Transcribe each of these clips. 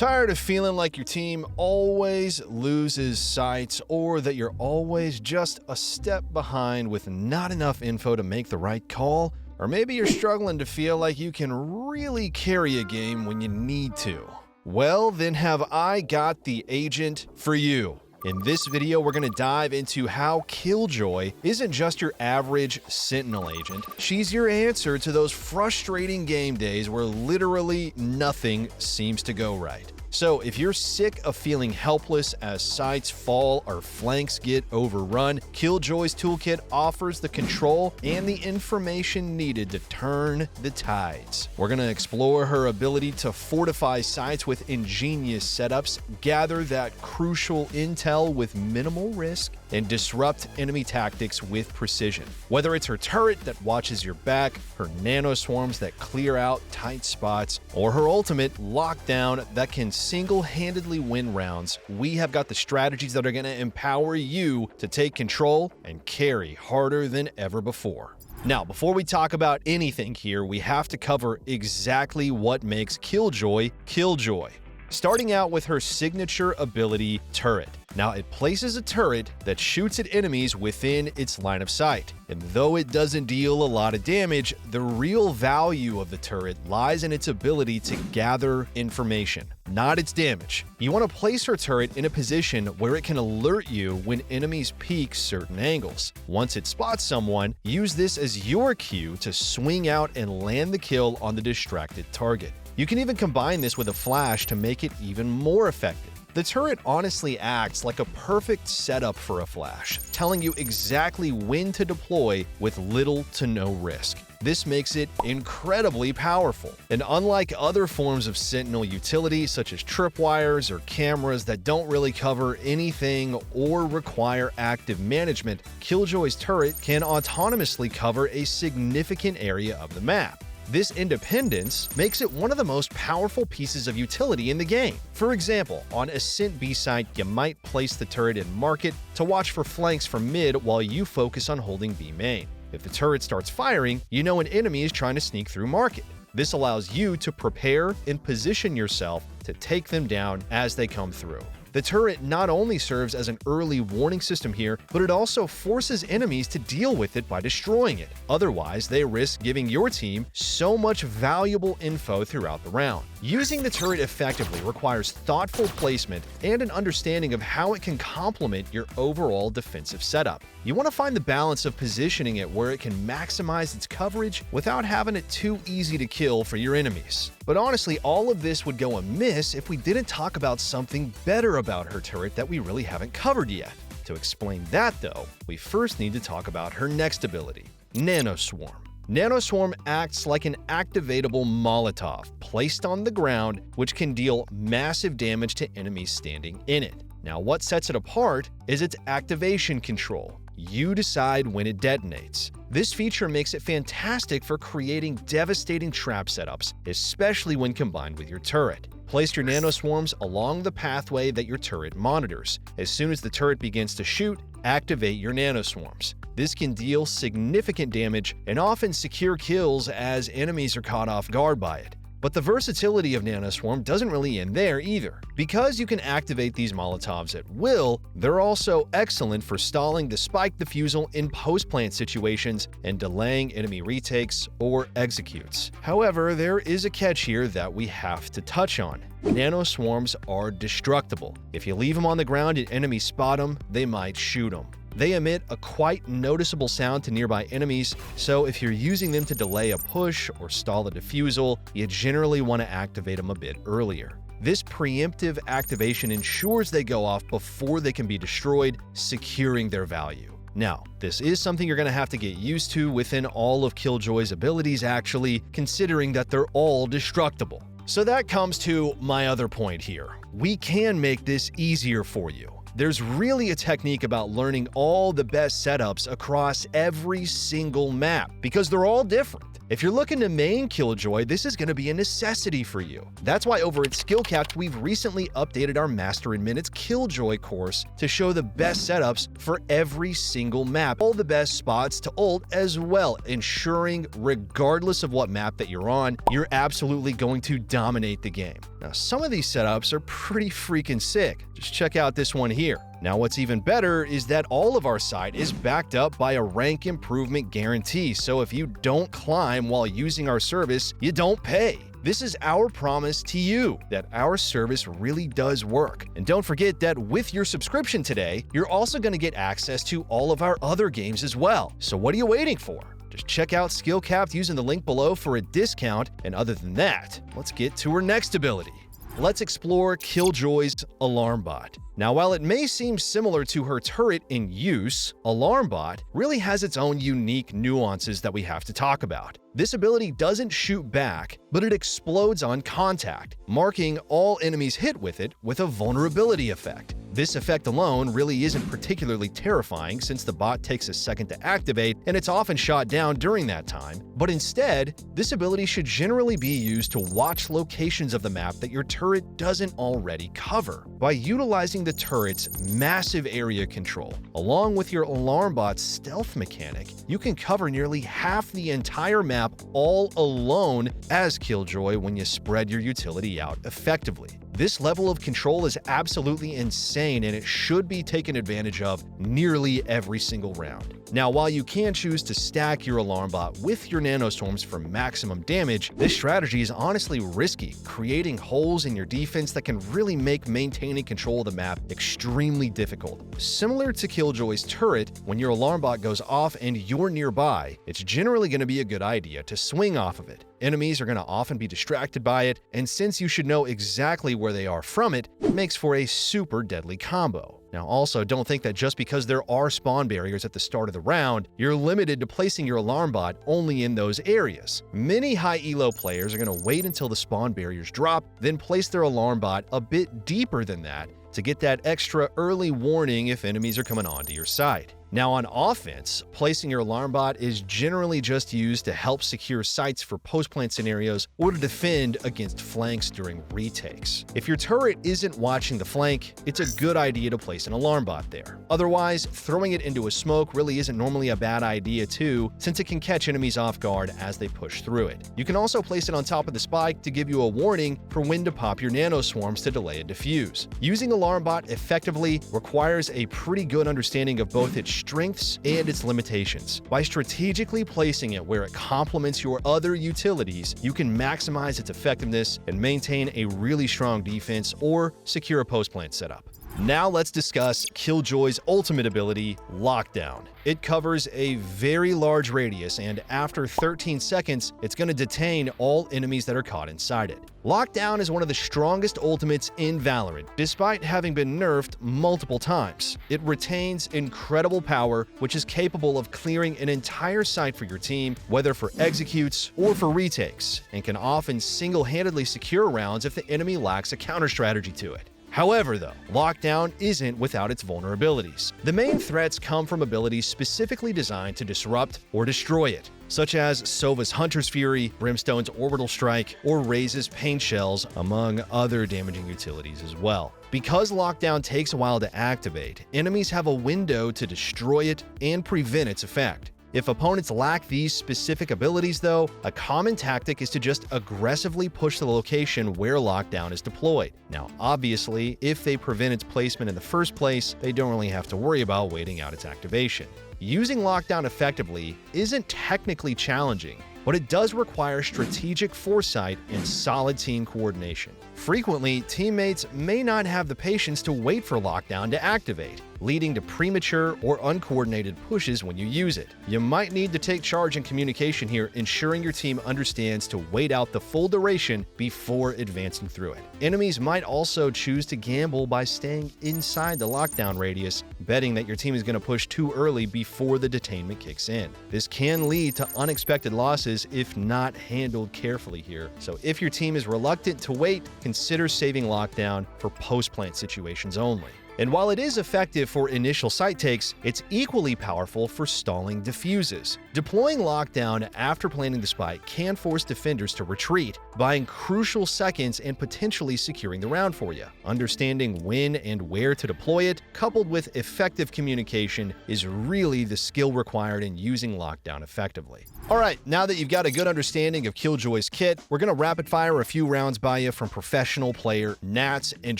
Tired of feeling like your team always loses sights or that you're always just a step behind with not enough info to make the right call? Or maybe you're struggling to feel like you can really carry a game when you need to? Well, then have I got the agent for you. In this video, we're going to dive into how Killjoy isn't just your average Sentinel agent. She's your answer to those frustrating game days where literally nothing seems to go right. So if you're sick of feeling helpless as sights fall or flanks get overrun, Killjoy's toolkit offers the control and the information needed to turn the tides. We're going to explore her ability to fortify sites with ingenious setups, gather that crucial intel with minimal risk, and disrupt enemy tactics with precision. Whether it's her turret that watches your back, her nanoswarms that clear out tight spots, or her ultimate lockdown that can single-handedly win rounds, we have got the strategies that are going to empower you to take control and carry harder than ever before. Now, before we talk about anything here, we have to cover exactly what makes Killjoy Killjoy. Starting out with her signature ability, Turret. Now, it places a turret that shoots at enemies within its line of sight. And though it doesn't deal a lot of damage, the real value of the turret lies in its ability to gather information, not its damage. You want to place her turret in a position where it can alert you when enemies peek certain angles. Once it spots someone, use this as your cue to swing out and land the kill on the distracted target. You can even combine this with a flash to make it even more effective. The turret honestly acts like a perfect setup for a flash, telling you exactly when to deploy with little to no risk. This makes it incredibly powerful. And unlike other forms of Sentinel utility, such as tripwires or cameras that don't really cover anything or require active management, Killjoy's turret can autonomously cover a significant area of the map. This independence makes it one of the most powerful pieces of utility in the game. For example, on Ascent B site, you might place the turret in market to watch for flanks from mid while you focus on holding B main. If the turret starts firing, you know an enemy is trying to sneak through market. This allows you to prepare and position yourself to take them down as they come through. The turret not only serves as an early warning system here, but it also forces enemies to deal with it by destroying it. Otherwise, they risk giving your team so much valuable info throughout the round. Using the turret effectively requires thoughtful placement and an understanding of how it can complement your overall defensive setup. You want to find the balance of positioning it where it can maximize its coverage without having it too easy to kill for your enemies. But honestly, all of this would go amiss if we didn't talk about something better about her turret that we really haven't covered yet. To explain that though, we first need to talk about her next ability, Nanoswarm. Nanoswarm acts like an activatable Molotov placed on the ground, which can deal massive damage to enemies standing in it. Now, what sets it apart is its activation control. You decide when it detonates. This feature makes it fantastic for creating devastating trap setups, especially when combined with your turret. Place your nanoswarms along the pathway that your turret monitors. As soon as the turret begins to shoot, activate your nanoswarms. This can deal significant damage and often secure kills as enemies are caught off guard by it. But the versatility of Nanoswarm doesn't really end there either. Because you can activate these Molotovs at will, they're also excellent for stalling the spike defusal in post-plant situations and delaying enemy retakes or executes. However, there is a catch here that we have to touch on. Nanoswarms are destructible. If you leave them on the ground and enemies spot them, they might shoot them. They emit a quite noticeable sound to nearby enemies, so if you're using them to delay a push or stall a defusal, you generally want to activate them a bit earlier. This preemptive activation ensures they go off before they can be destroyed, securing their value. Now, this is something you're going to have to get used to within all of Killjoy's abilities actually, considering that they're all destructible. So that comes to my other point here. We can make this easier for you. There's really a technique about learning all the best setups across every single map because they're all different. If you're looking to main Killjoy, this is going to be a necessity for you. That's why over at SkillCapped, we've recently updated our Master in Minutes Killjoy course to show the best setups for every single map, all the best spots to ult as well, ensuring regardless of what map that you're on, you're absolutely going to dominate the game. Now, some of these setups are pretty freaking sick. Just check out this one here. Now, what's even better is that all of our site is backed up by a rank improvement guarantee, so if you don't climb while using our service, you don't pay. This is our promise to you that our service really does work. And don't forget that with your subscription today, you're also going to get access to all of our other games as well. So what are you waiting for? Just check out SkillCapped using the link below for a discount, and other than that, let's get to her next ability. Let's explore Killjoy's Alarm Bot. Now, while it may seem similar to her turret in use, Alarm Bot really has its own unique nuances that we have to talk about. This ability doesn't shoot back, but it explodes on contact, marking all enemies hit with it with a vulnerability effect. This effect alone really isn't particularly terrifying since the bot takes a second to activate and it's often shot down during that time, but instead, this ability should generally be used to watch locations of the map that your turret doesn't already cover. By utilizing the turret's massive area control, along with your alarm bot's stealth mechanic, you can cover nearly half the entire map all alone as Killjoy when you spread your utility out effectively. This level of control is absolutely insane, and it should be taken advantage of nearly every single round. Now, while you can choose to stack your alarm bot with your nanoswarms for maximum damage, this strategy is honestly risky, creating holes in your defense that can really make maintaining control of the map extremely difficult. Similar to Killjoy's turret, when your alarm bot goes off and you're nearby, it's generally going to be a good idea to swing off of it. Enemies are going to often be distracted by it, and since you should know exactly where they are from it, it makes for a super deadly combo. Now, also, don't think that just because there are spawn barriers at the start of the round, you're limited to placing your alarm bot only in those areas. Many high elo players are going to wait until the spawn barriers drop, then place their alarm bot a bit deeper than that to get that extra early warning if enemies are coming onto your side. Now, on offense, placing your alarm bot is generally just used to help secure sites for post-plant scenarios or to defend against flanks during retakes. If your turret isn't watching the flank, it's a good idea to place an alarm bot there. Otherwise, throwing it into a smoke really isn't normally a bad idea too, since it can catch enemies off guard as they push through it. You can also place it on top of the spike to give you a warning for when to pop your nanoswarms to delay a defuse. Using alarm bot effectively requires a pretty good understanding of both its strengths and its limitations. By strategically placing it where it complements your other utilities, you can maximize its effectiveness and maintain a really strong defense or secure a post-plant setup. Now let's discuss Killjoy's ultimate ability, Lockdown. It covers a very large radius, and after 13 seconds, it's going to detain all enemies that are caught inside it. Lockdown is one of the strongest ultimates in Valorant, despite having been nerfed multiple times. It retains incredible power, which is capable of clearing an entire site for your team, whether for executes or for retakes, and can often single-handedly secure rounds if the enemy lacks a counter strategy to it. However, though, Lockdown isn't without its vulnerabilities. The main threats come from abilities specifically designed to disrupt or destroy it, such as Sova's Hunter's Fury, Brimstone's Orbital Strike, or Raze's Pain Shells, among other damaging utilities as well. Because Lockdown takes a while to activate, enemies have a window to destroy it and prevent its effect. If opponents lack these specific abilities, though, a common tactic is to just aggressively push the location where Lockdown is deployed. Now, obviously, if they prevent its placement in the first place, they don't really have to worry about waiting out its activation. Using Lockdown effectively isn't technically challenging, but it does require strategic foresight and solid team coordination. Frequently, teammates may not have the patience to wait for Lockdown to activate, leading to premature or uncoordinated pushes when you use it. You might need to take charge in communication here, ensuring your team understands to wait out the full duration before advancing through it. Enemies might also choose to gamble by staying inside the lockdown radius, betting that your team is going to push too early before the detainment kicks in. This can lead to unexpected losses if not handled carefully here, so if your team is reluctant to wait, consider saving Lockdown for post-plant situations only. And while it is effective for initial site takes, it's equally powerful for stalling defuses. Deploying lockdown after planting the spike can force defenders to retreat, buying crucial seconds and potentially securing the round for you. Understanding when and where to deploy it, coupled with effective communication, is really the skill required in using lockdown effectively. Alright, now that you've got a good understanding of Killjoy's kit, we're going to rapid fire a few rounds by you from professional player Nats and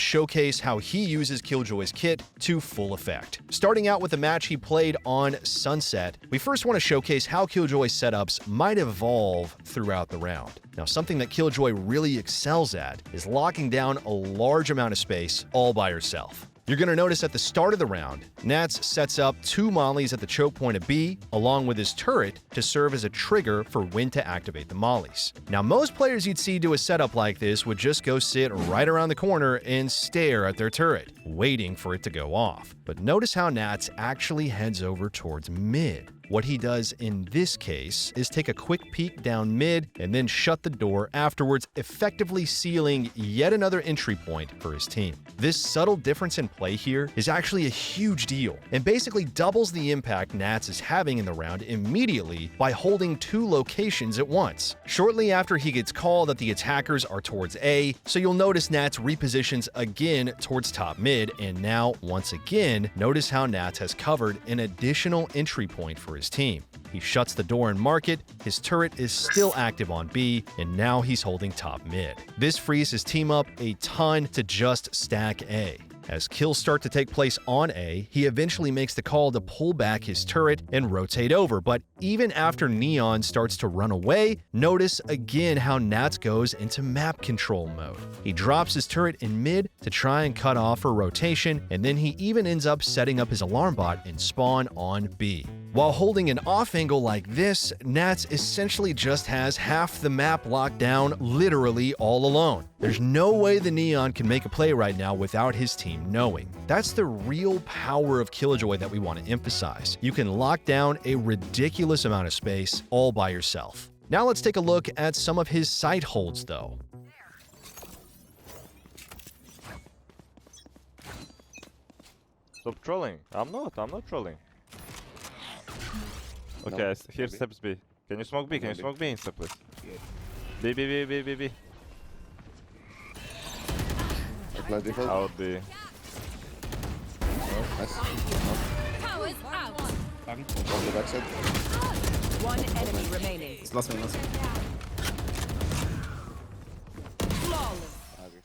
showcase how he uses Killjoy's kit to full effect. Starting out with a match he played on Sunset, we first want to showcase how Killjoy's setups might evolve throughout the round. Now, something that Killjoy really excels at is locking down a large amount of space all by herself. You're going to notice at the start of the round, Nats sets up 2 mollies at the choke point of B, along with his turret to serve as a trigger for when to activate the mollies. Now, most players you'd see do a setup like this would just go sit right around the corner and stare at their turret, waiting for it to go off. But notice how Nats actually heads over towards mid. What he does in this case is take a quick peek down mid and then shut the door afterwards, effectively sealing yet another entry point for his team. This subtle difference in play here is actually a huge deal and basically doubles the impact Nats is having in the round immediately by holding 2 locations at once. Shortly after he gets called that the attackers are towards A, so you'll notice Nats repositions again towards top mid, and now once again, notice how Nats has covered an additional entry point for his team. He shuts the door in market, his turret is still active on B, and now he's holding top mid. This frees his team up a ton to just stack A. As kills start to take place on A, he eventually makes the call to pull back his turret and rotate over, but even after Neon starts to run away, notice again how Nats goes into map control mode. He drops his turret in mid to try and cut off her rotation, and then he even ends up setting up his alarm bot and spawn on B. While holding an off angle like this, Nats essentially just has half the map locked down literally all alone. There's no way the Neon can make a play right now without his team knowing. That's the real power of Killjoy that we want to emphasize. You can lock down a ridiculous amount of space all by yourself. Now let's take a look at some of his site holds though. Stop trolling. I'm not trolling. Okay, No, here steps B. Can you smoke B? Can you smoke B insta, please? B, B, B, B, B, B. Apply default. Out B. Nice. Powers out. On the backside. One enemy remaining. It's last one. Flawless.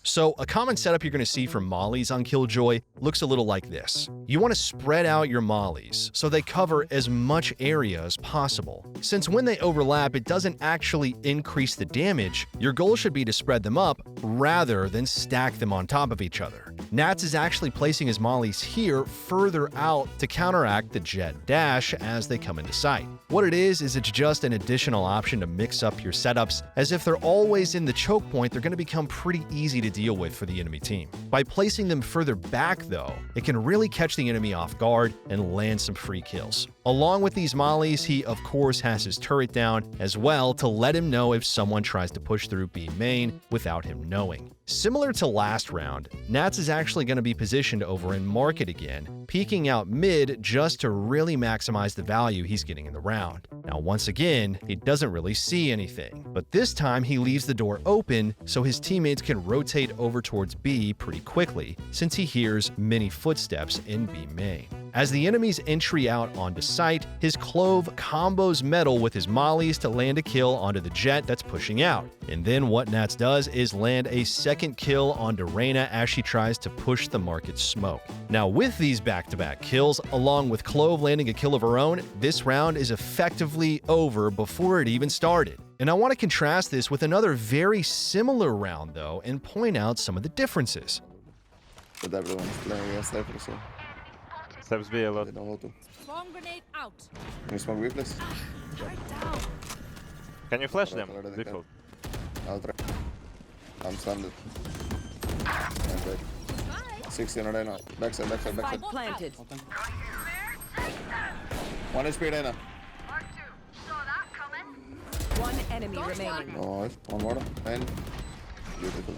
So a common setup you're going to see from mollies on Killjoy looks a little like this. You want to spread out your mollies so they cover as much area as possible. Since when they overlap, it doesn't actually increase the damage, your goal should be to spread them up rather than stack them on top of each other. Nats is actually placing his mollies here further out to counteract the jet dash as they come into sight. What it is it's just an additional option to mix up your setups, as if they're always in the choke point, they're going to become pretty easy to deal with for the enemy team. By placing them further back though, it can really catch the enemy off guard and land some free kills. Along with these mollies, he of course has his turret down as well to let him know if someone tries to push through B main without him knowing. Similar to last round, Nats is actually going to be positioned over in market again, peeking out mid just to really maximize the value he's getting in the round. Now once again, he doesn't really see anything, but this time he leaves the door open so his teammates can rotate over towards B pretty quickly, since he hears many footsteps in B main. As the enemy's entry out onto site, his Clove combos metal with his mollies to land a kill onto the jet that's pushing out. And then what Nats does is land a second kill onto Reyna as she tries to push the market smoke. Now with these back-to-back kills, along with Clove landing a kill of her own, this round is effectively over before it even started. And I want to contrast this with another very similar round though, and point out some of the differences. But everyone's playing against Sniper, so Steps B a lot. they know how to. Swarm grenade out. Can you smoke B, please? Down. Can you flash them? Already Default. I'll try. I'm standing. I'm dead. 16 Arena. Backside. Spike planted. 1 HP Arena. One enemy remaining. Nice. One more. 9. Beautiful.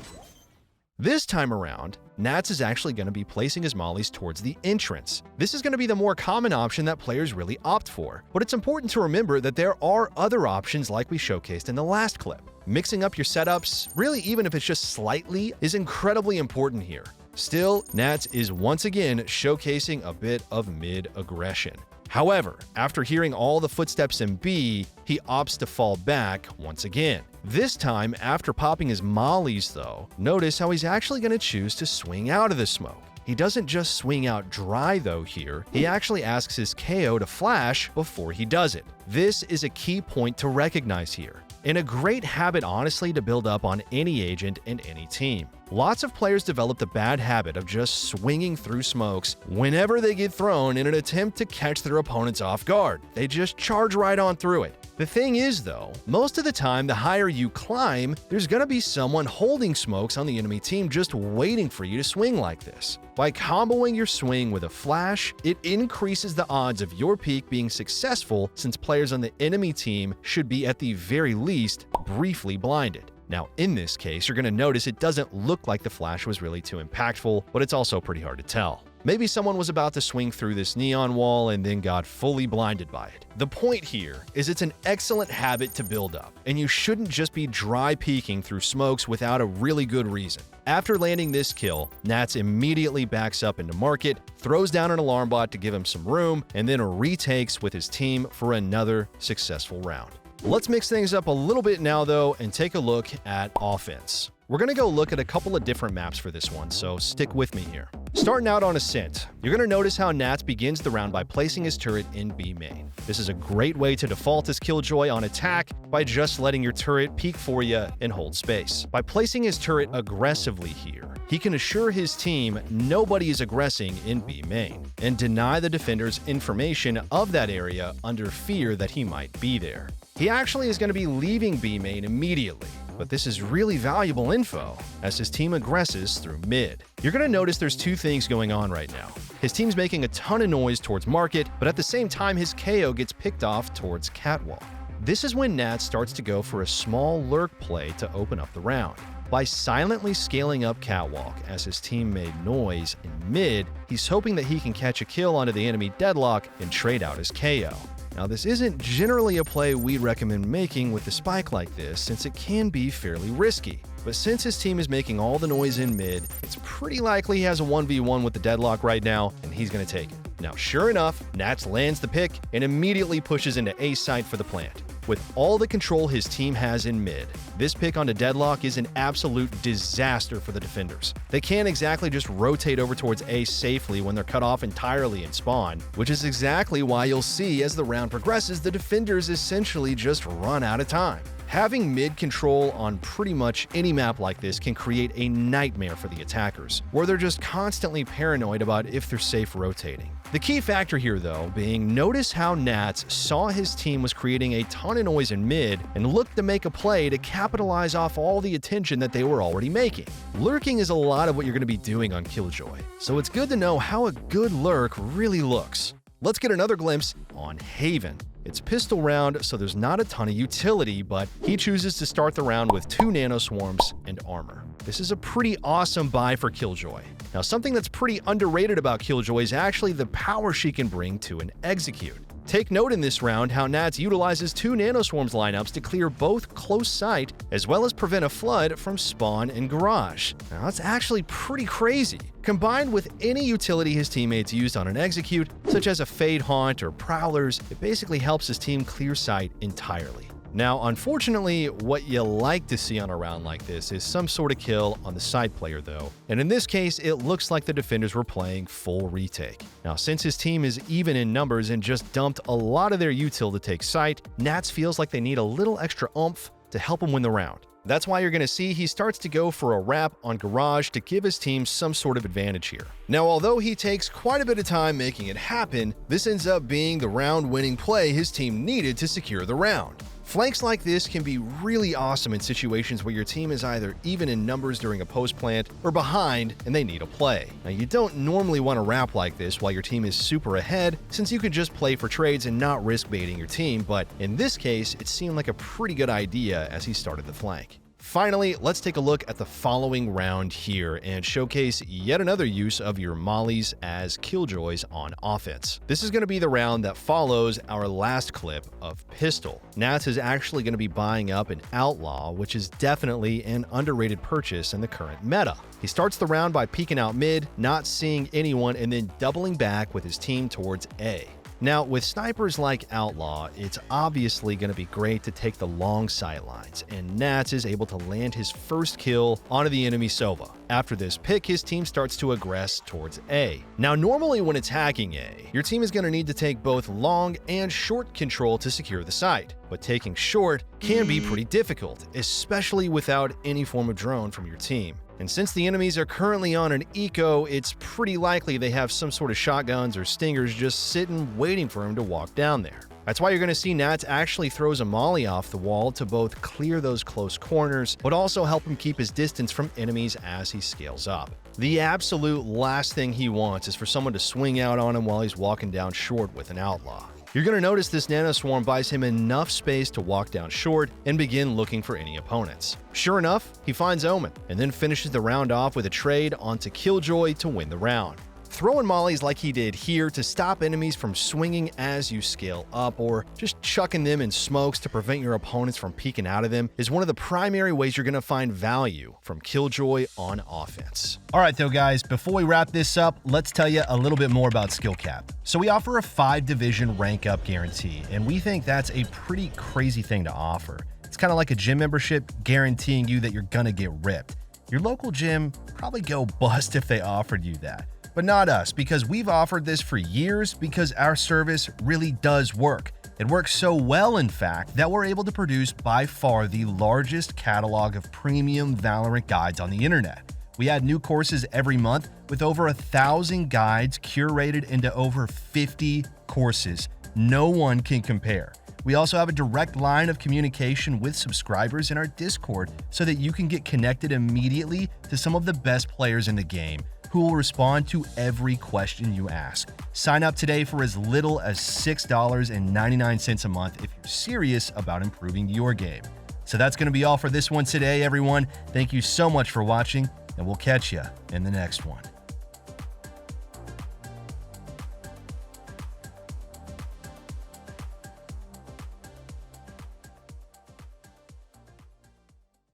This time around, Nats is actually going to be placing his mollies towards the entrance. This is going to be the more common option that players really opt for, but it's important to remember that there are other options like we showcased in the last clip. Mixing up your setups, really even if it's just slightly, is incredibly important here. Still, Nats is once again showcasing a bit of mid-aggression. However, after hearing all the footsteps in B, he opts to fall back once again. This time, after popping his mollies though, notice how he's actually going to choose to swing out of the smoke. He doesn't just swing out dry though here, he actually asks his KO to flash before he does it. This is a key point to recognize here, and a great habit honestly to build up on any agent and any team. Lots of players develop the bad habit of just swinging through smokes whenever they get thrown in an attempt to catch their opponents off guard. They just charge right on through it. The thing is though, most of the time the higher you climb, there's gonna be someone holding smokes on the enemy team just waiting for you to swing like this. By comboing your swing with a flash, it increases the odds of your peek being successful since players on the enemy team should be at the very least briefly blinded. Now, in this case, you're going to notice it doesn't look like the flash was really too impactful, but it's also pretty hard to tell. Maybe someone was about to swing through this neon wall and then got fully blinded by it. The point here is it's an excellent habit to build up, and you shouldn't just be dry peeking through smokes without a really good reason. After landing this kill, Nats immediately backs up into market, throws down an alarm bot to give him some room, and then retakes with his team for another successful round. Let's mix things up a little bit now though and take a look at offense. We're going to go look at a couple of different maps for this one, so stick with me here. Starting out on Ascent, you're going to notice how Nats begins the round by placing his turret in B main. This is a great way to default as Killjoy on attack by just letting your turret peek for you and hold space. By placing his turret aggressively here, he can assure his team nobody is aggressing in B main and deny the defenders information of that area under fear that he might be there. He actually is going to be leaving B main immediately, but this is really valuable info as his team aggresses through mid. You're going to notice there's two things going on right now. His team's making a ton of noise towards market, but at the same time his KO gets picked off towards catwalk. This is when Nats starts to go for a small lurk play to open up the round. By silently scaling up catwalk as his team made noise in mid, he's hoping that he can catch a kill onto the enemy deadlock and trade out his KO. Now, this isn't generally a play we'd recommend making with a spike like this since it can be fairly risky. But since his team is making all the noise in mid, it's pretty likely he has a 1v1 with the deadlock right now, and he's going to take it. Now, sure enough, Nats lands the pick and immediately pushes into A site for the plant. With all the control his team has in mid, this pick onto deadlock is an absolute disaster for the defenders. They can't exactly just rotate over towards A safely when they're cut off entirely in spawn, which is exactly why you'll see as the round progresses, the defenders essentially just run out of time. Having mid control on pretty much any map like this can create a nightmare for the attackers, where they're just constantly paranoid about if they're safe rotating. The key factor here though being, notice how Nats saw his team was creating a ton of noise in mid and looked to make a play to capitalize off all the attention that they were already making. Lurking is a lot of what you're going to be doing on Killjoy, so it's good to know how a good lurk really looks. Let's get another glimpse on Haven. It's pistol round, so there's not a ton of utility, but he chooses to start the round with 2 nanoswarms and armor. This is a pretty awesome buy for Killjoy. Now, something that's pretty underrated about Killjoy is actually the power she can bring to an execute. Take note in this round how Nats utilizes 2 nanoswarms lineups to clear both close sight as well as prevent a flood from spawn and garage. Now that's actually pretty crazy. Combined with any utility his teammates used on an execute, such as a Fade Haunt or Prowlers, it basically helps his team clear sight entirely. Now, unfortunately, what you like to see on a round like this is some sort of kill on the side player though, and in this case, it looks like the defenders were playing full retake. Now, since his team is even in numbers and just dumped a lot of their util to take sight, Nats feels like they need a little extra oomph to help him win the round. That's why you're going to see he starts to go for a wrap on Garage to give his team some sort of advantage here. Now, although he takes quite a bit of time making it happen, this ends up being the round-winning play his team needed to secure the round. Flanks like this can be really awesome in situations where your team is either even in numbers during a post plant or behind and they need a play. Now, you don't normally want to wrap like this while your team is super ahead, since you could just play for trades and not risk baiting your team, but in this case, it seemed like a pretty good idea as he started the flank. Finally, let's take a look at the following round here and showcase yet another use of your mollies as killjoys on offense. This is going to be the round that follows our last clip of Pistol. Nats is actually going to be buying up an Outlaw, which is definitely an underrated purchase in the current meta. He starts the round by peeking out mid, not seeing anyone, and then doubling back with his team towards A. Now, with snipers like Outlaw, it's obviously going to be great to take the long sightlines, and Nats is able to land his first kill onto the enemy Sova. After this pick, his team starts to aggress towards A. Now, normally when it's hacking A, your team is going to need to take both long and short control to secure the site, but taking short can be pretty difficult, especially without any form of drone from your team. And since the enemies are currently on an eco, it's pretty likely they have some sort of shotguns or stingers just sitting waiting for him to walk down there. That's why you're going to see Nats actually throws a molly off the wall to both clear those close corners, but also help him keep his distance from enemies as he scales up. The absolute last thing he wants is for someone to swing out on him while he's walking down short with an Outlaw. You're going to notice this Nanoswarm buys him enough space to walk down short and begin looking for any opponents. Sure enough, he finds Omen, and then finishes the round off with a trade onto Killjoy to win the round. Throwing mollies like he did here to stop enemies from swinging as you scale up, or just chucking them in smokes to prevent your opponents from peeking out of them, is one of the primary ways you're going to find value from Killjoy on offense. All right, though, guys, before we wrap this up, let's tell you a little bit more about SkillCapped. So we offer a 5-division rank up guarantee, and we think that's a pretty crazy thing to offer. It's kind of like a gym membership guaranteeing you that you're going to get ripped. Your local gym probably go bust if they offered you that. But not us, because we've offered this for years because our service really does work. It works so well, in fact, that we're able to produce by far the largest catalog of premium Valorant guides on the internet. We add new courses every month with over 1,000 guides curated into over 50 courses. No one can compare. We also have a direct line of communication with subscribers in our Discord so that you can get connected immediately to some of the best players in the game, who will respond to every question you ask. Sign up today for as little as $6.99 a month if you're serious about improving your game. So that's going to be all for this one today, everyone. Thank you so much for watching, and we'll catch you in the next one.